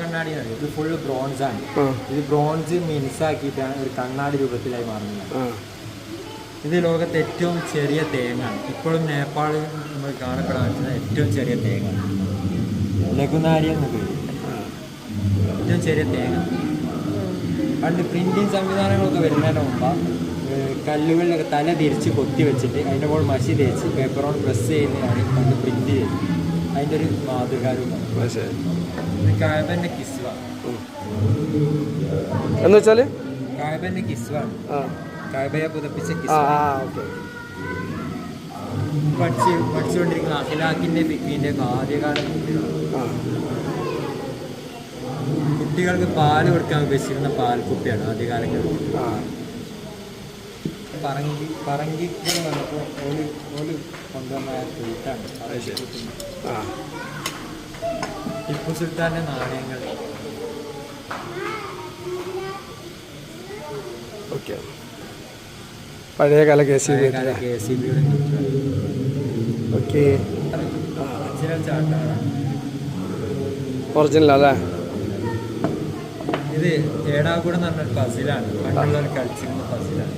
കണ്ണാടിയാണ്. ഇത് ഫുള്ള് ബ്രോൺസാണ്. ഇത് ബ്രോൺസ് മിനുസാക്കിയിട്ടാണ് ഒരു കണ്ണാടി രൂപത്തിലായി മാറുന്നത്. ഇത് ലോകത്തെ ഏറ്റവും ചെറിയ തേങ്ങാണ്. ഇപ്പോഴും നേപ്പാളിൽ നമ്മൾ കാണപ്പെടാൻ പറ്റുന്ന ഏറ്റവും ചെറിയ തേങ്ങ, ലഘുനാരി എന്ന് പേര്. ഏറ്റവും ചെറിയ തേങ്ങ. പണ്ട് പ്രിന്റിങ് സംവിധാനങ്ങളൊക്കെ വരുന്നതിന് മുമ്പ് കല്ലുകളിലൊക്കെ തല തിരിച്ച് കൊത്തി വെച്ചിട്ട് അതിൻ്റെ മുകളിൽ മഷി തേച്ച് പേപ്പർ കൊണ്ട് പ്രസ് ചെയ്യുന്നതാണ് പണ്ട് പ്രിന്റ് ചെയ്തത്. അതിൻ്റെ ഒരു മാതൃകാരൂപം. ഇത് കായബൻ്റെ കിസ്വ എന്ന് വെച്ചാൽ കായബൻ്റെ കിസ്വാണ്. കായബയെ പുതപ്പിച്ച കിസ്വ. പഠിച്ചുകൊണ്ടിരിക്കുന്ന അഖിലാഖിൻ്റെ ഫിക്കിൻ്റെ ആദ്യകാല കുട്ടികൾക്ക് പാല് കൊടുക്കാൻ ഉപയോഗിച്ചിരുന്ന പാൽക്കുപ്പിയാണ് ആദ്യകാലങ്ങളിൽ. പറങ്കി വന്നപ്പോൾ ഓല് കൊണ്ടുവന്ന വീട്ടാണ് ടിപ്പു സുൽത്താൻ്റെ നാണയങ്ങൾ. പഴയകാല KCB ഒറിജിനൽ അല്ലേ? ഇത് ഏടാകൂടം എന്ന് പറഞ്ഞൊരു പസിലാണ്. പണ്ടുള്ളവർ കളിച്ചിരുന്ന പസിലാണ്.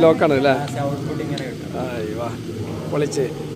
ലോക്കാണ് അല്ലേ? ഔട്ട്പുട്ട് ഇങ്ങനെ കിട്ടും. പൊളിച്ച്